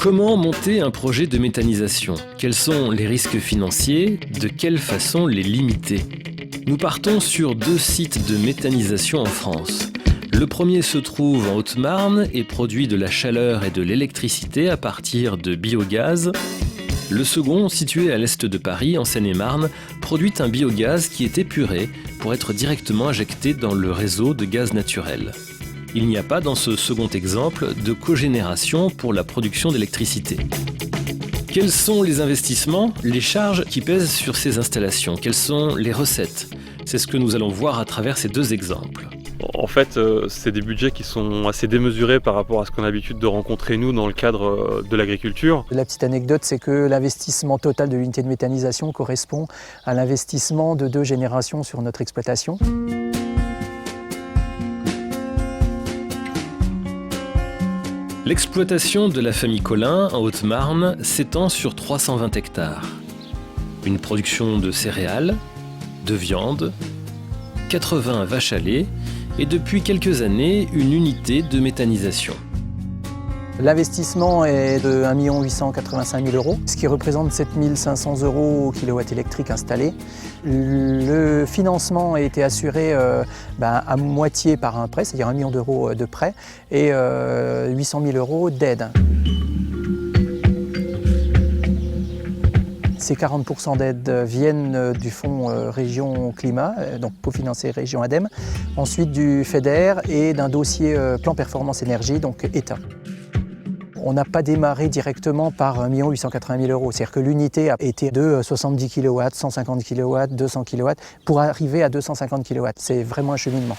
Comment monter un projet de méthanisation ? Quels sont les risques financiers ? De quelle façon les limiter ? Nous partons sur 2 sites de méthanisation en France. Le premier se trouve en Haute-Marne et produit de la chaleur et de l'électricité à partir de biogaz. Le second, situé à l'est de Paris, en Seine-et-Marne, produit un biogaz qui est épuré pour être directement injecté dans le réseau de gaz naturel. Il n'y a pas dans ce second exemple de cogénération pour la production d'électricité. Quels sont les investissements, les charges qui pèsent sur ces installations ? Quelles sont les recettes ? C'est ce que nous allons voir à travers ces 2 exemples. En fait, c'est des budgets qui sont assez démesurés par rapport à ce qu'on a l'habitude de rencontrer nous dans le cadre de l'agriculture. La petite anecdote, c'est que l'investissement total de l'unité de méthanisation correspond à l'investissement de 2 générations sur notre exploitation. L'exploitation de la famille Collin en Haute-Marne s'étend sur 320 hectares. Une production de céréales, de viande, 80 vaches à lait et depuis quelques années une unité de méthanisation. L'investissement est de 1 885 000 €, ce qui représente 7 500 € au kilowatt électrique installé. Le financement a été assuré à moitié par un prêt, c'est-à-dire 1 million d'euros de prêt et 800 000 € d'aide. Ces 40% d'aide viennent du fonds Région Climat, donc cofinancé Région ADEME, ensuite du FEDER et d'un dossier Plan Performance Énergie, donc État. On n'a pas démarré directement par 1 880 000 €. C'est-à-dire que l'unité a été de 70 kW, 150 kW, 200 kW pour arriver à 250 kW. C'est vraiment un cheminement.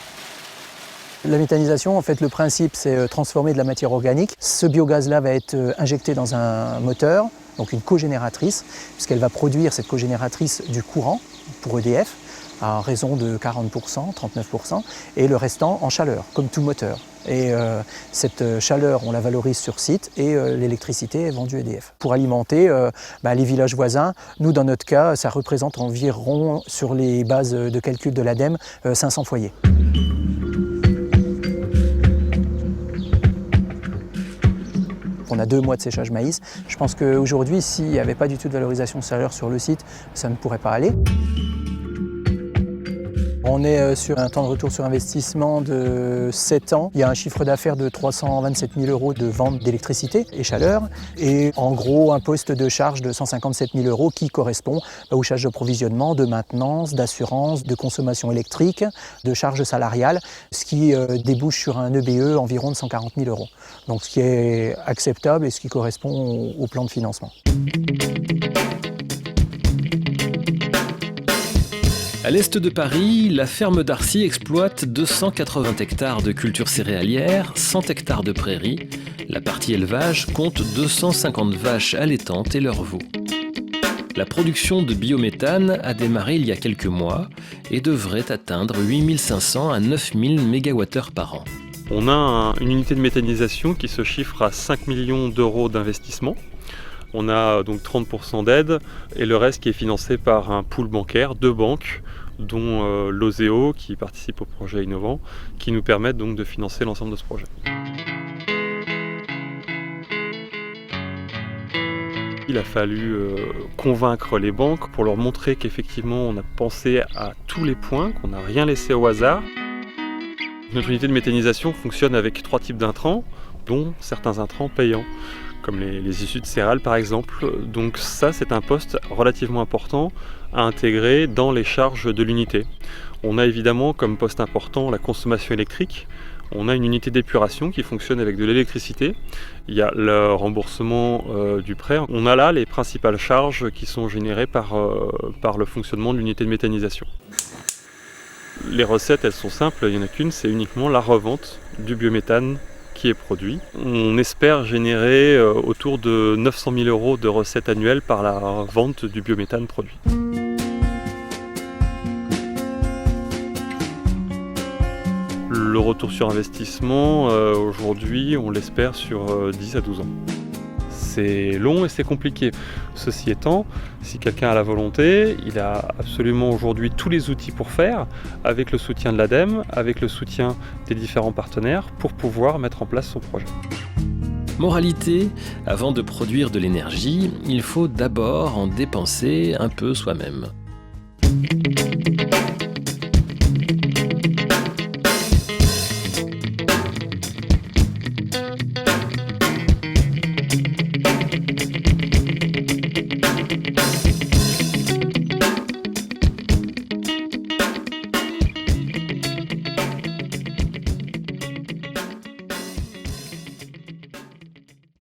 La méthanisation, en fait, le principe, c'est transformer de la matière organique. Ce biogaz-là va être injecté dans un moteur, donc une cogénératrice, puisqu'elle va produire cette cogénératrice du courant pour EDF à raison de 40%, 39%, et le restant en chaleur, comme tout moteur. Et cette chaleur, on la valorise sur site et l'électricité est vendue EDF. Pour alimenter les villages voisins, nous dans notre cas, ça représente environ, sur les bases de calcul de l'ADEME, 500 foyers. On a 2 mois de séchage maïs. Je pense qu'aujourd'hui, s'il n'y avait pas du tout de valorisation de chaleur sur le site, ça ne pourrait pas aller. On est sur un temps de retour sur investissement de 7 ans. Il y a un chiffre d'affaires de 327 000 € de vente d'électricité et chaleur. Et en gros, un poste de charge de 157 000 € qui correspond aux charges d'approvisionnement, de maintenance, d'assurance, de consommation électrique, de charges salariales, ce qui débouche sur un EBE environ de 140 000 €. Donc ce qui est acceptable et ce qui correspond au plan de financement. À l'est de Paris, la ferme d'Arcy exploite 280 hectares de cultures céréalières, 100 hectares de prairies. La partie élevage compte 250 vaches allaitantes et leurs veaux. La production de biométhane a démarré il y a quelques mois et devrait atteindre 8 500 à 9 000 MWh par an. On a une unité de méthanisation qui se chiffre à 5 millions d'euros d'investissement. On a donc 30% d'aide et le reste qui est financé par un pool bancaire, 2 banques, dont l'OSEO qui participe au projet innovant, qui nous permettent donc de financer l'ensemble de ce projet. Il a fallu convaincre les banques pour leur montrer qu'effectivement on a pensé à tous les points, qu'on n'a rien laissé au hasard. Notre unité de méthanisation fonctionne avec 3 types d'intrants, dont certains intrants payants, comme les issues de céréales par exemple. Donc ça, c'est un poste relativement important à intégrer dans les charges de l'unité. On a évidemment comme poste important la consommation électrique. On a une unité d'épuration qui fonctionne avec de l'électricité. Il y a le remboursement du prêt. On a là les principales charges qui sont générées par le fonctionnement de l'unité de méthanisation. Les recettes, elles sont simples, il n'y en a qu'une, c'est uniquement la revente du biométhane qui est produit. On espère générer autour de 900 000 € de recettes annuelles par la vente du biométhane produit. Le retour sur investissement, aujourd'hui, on l'espère sur 10 à 12 ans. C'est long et c'est compliqué. Ceci étant, si quelqu'un a la volonté, il a absolument aujourd'hui tous les outils pour faire, avec le soutien de l'ADEME, avec le soutien des différents partenaires, pour pouvoir mettre en place son projet. Moralité, avant de produire de l'énergie, il faut d'abord en dépenser un peu soi-même.